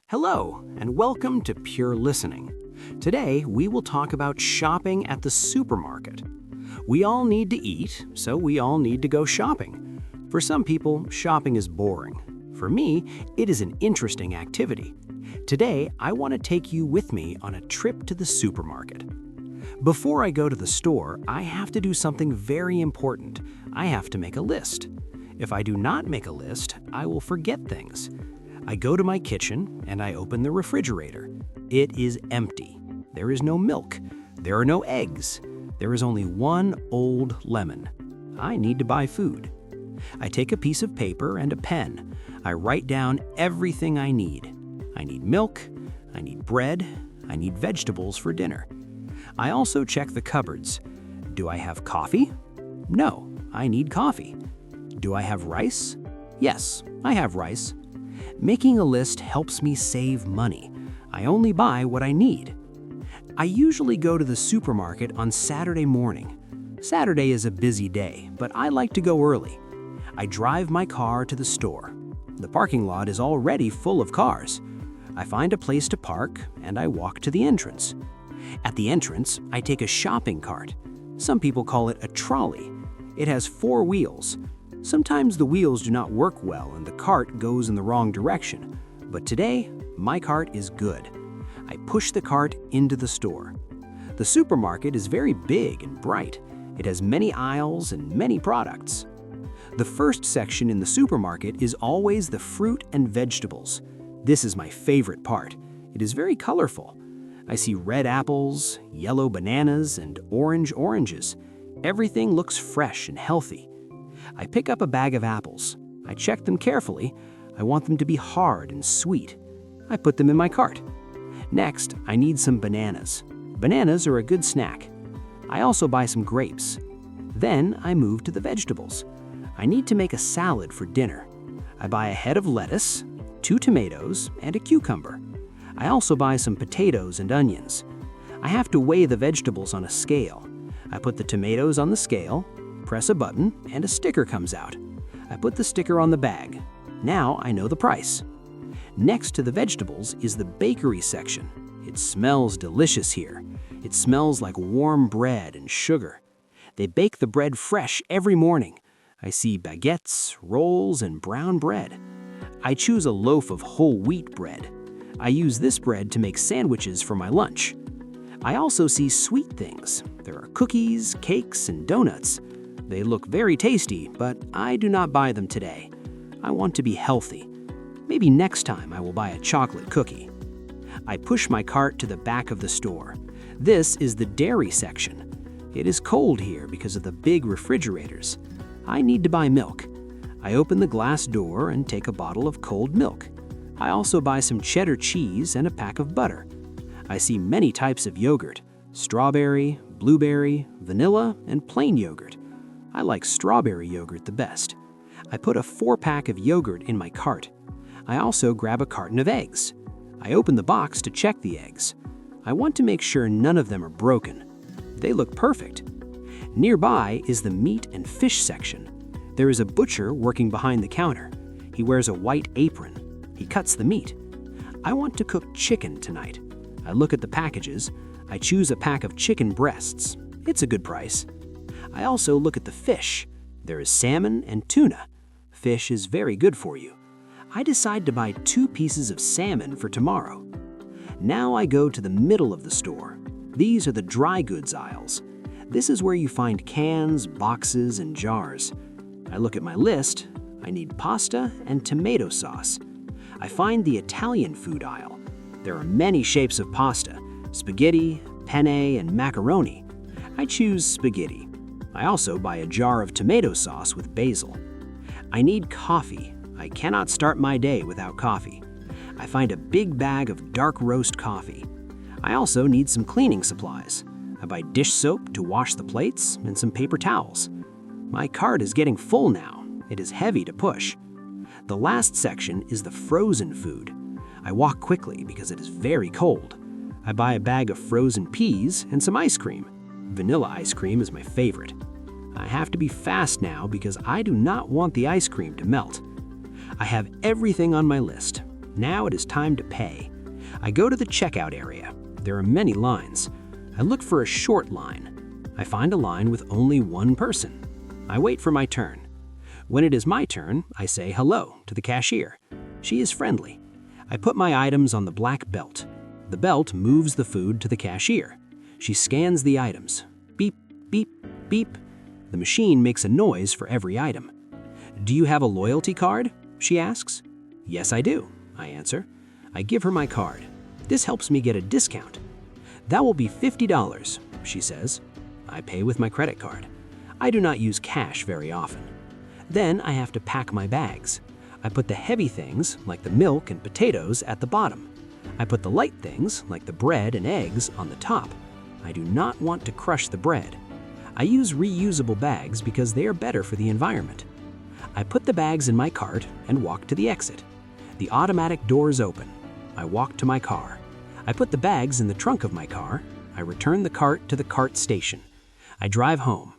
Hello, and welcome to Pure Listening. Today, we will talk about shopping at the supermarket. We all need to eat, so we all need to go shopping. For some people, shopping is boring. For me, it is an interesting activity. Today, I want to take you with me on a trip to the supermarket. Before I go to the store, I have to do something very important. I have to make a list. If I do not make a list, I will forget things. I go to my kitchen and I open the refrigerator. It is empty. There is no milk. There are no eggs. There is only one old lemon. I need to buy food. I take a piece of paper and a pen. I write down everything I need. I need milk. I need bread. I need vegetables for dinner. I also check the cupboards. Do I have coffee? No, I need coffee. Do I have rice? Yes, I have rice. Making a list helps me save money. I only buy what I need. I usually go to the supermarket on Saturday morning. Saturday is a busy day, but I like to go early. I drive my car to the store. The parking lot is already full of cars. I find a place to park and I walk to the entrance. At the entrance, I take a shopping cart. Some people call it a trolley. It has 4 wheels. Sometimes the wheels do not work well and the cart goes in the wrong direction. But today, my cart is good. I push the cart into the store. The supermarket is very big and bright. It has many aisles and many products. The first section in the supermarket is always the fruit and vegetables. This is my favorite part. It is very colorful. I see red apples, yellow bananas, and orange oranges. Everything looks fresh and healthy. I pick up a bag of apples. I check them carefully. I want them to be hard and sweet. I put them in my cart. Next, I need some bananas. Bananas are a good snack. I also buy some grapes. Then I move to the vegetables. I need to make a salad for dinner. I buy a head of lettuce, 2 tomatoes, and a cucumber. I also buy some potatoes and onions. I have to weigh the vegetables on a scale. I put the tomatoes on the scale, press a button, and a sticker comes out. I put the sticker on the bag. Now I know the price. Next to the vegetables is the bakery section. It smells delicious here. It smells like warm bread and sugar. They bake the bread fresh every morning. I see baguettes, rolls, and brown bread. I choose a loaf of whole wheat bread. I use this bread to make sandwiches for my lunch. I also see sweet things. There are cookies, cakes, and donuts. They look very tasty, but I do not buy them today. I want to be healthy. Maybe next time I will buy a chocolate cookie. I push my cart to the back of the store. This is the dairy section. It is cold here because of the big refrigerators. I need to buy milk. I open the glass door and take a bottle of cold milk. I also buy some cheddar cheese and a pack of butter. I see many types of yogurt: strawberry, blueberry, vanilla, and plain yogurt. I like strawberry yogurt the best. I put a 4-pack of yogurt in my cart. I also grab a carton of eggs. I open the box to check the eggs. I want to make sure none of them are broken. They look perfect. Nearby is the meat and fish section. There is a butcher working behind the counter. He wears a white apron. He cuts the meat. I want to cook chicken tonight. I look at the packages. I choose a pack of chicken breasts. It's a good price. I also look at the fish. There is salmon and tuna. Fish is very good for you. I decide to buy 2 pieces of salmon for tomorrow. Now I go to the middle of the store. These are the dry goods aisles. This is where you find cans, boxes, and jars. I look at my list. I need pasta and tomato sauce. I find the Italian food aisle. There are many shapes of pasta: spaghetti, penne, and macaroni. I choose spaghetti. I also buy a jar of tomato sauce with basil. I need coffee. I cannot start my day without coffee. I find a big bag of dark roast coffee. I also need some cleaning supplies. I buy dish soap to wash the plates and some paper towels. My cart is getting full now. It is heavy to push. The last section is the frozen food. I walk quickly because it is very cold. I buy a bag of frozen peas and some ice cream. Vanilla ice cream is my favorite. I have to be fast now because I do not want the ice cream to melt. I have everything on my list. Now it is time to pay. I go to the checkout area. There are many lines. I look for a short line. I find a line with only one person. I wait for my turn. When it is my turn, I say hello to the cashier. She is friendly. I put my items on the black belt. The belt moves the food to the cashier. She scans the items. Beep, beep, beep. The machine makes a noise for every item. "Do you have a loyalty card?" she asks. "Yes, I do," I answer. I give her my card. "This helps me get a discount." "That will be $50, she says. I pay with my credit card. I do not use cash very often. Then I have to pack my bags. I put the heavy things, like the milk and potatoes, at the bottom. I put the light things, like the bread and eggs, on the top. I do not want to crush the bread. I use reusable bags because they are better for the environment. I put the bags in my cart and walk to the exit. The automatic doors open. I walk to my car. I put the bags in the trunk of my car. I return the cart to the cart station. I drive home.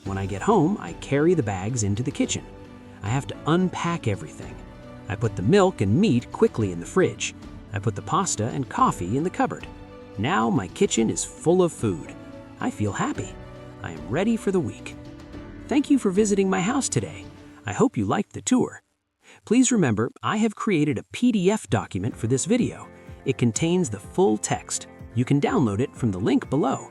When I get home, I carry the bags into the kitchen. I have to unpack everything. I put the milk and meat quickly in the fridge. I put the pasta and coffee in the cupboard. Now my kitchen is full of food. I feel happy. I am ready for the week. Thank you for visiting my house today. I hope you liked the tour. Please remember, I have created a PDF document for this video. It contains the full text. You can download it from the link below.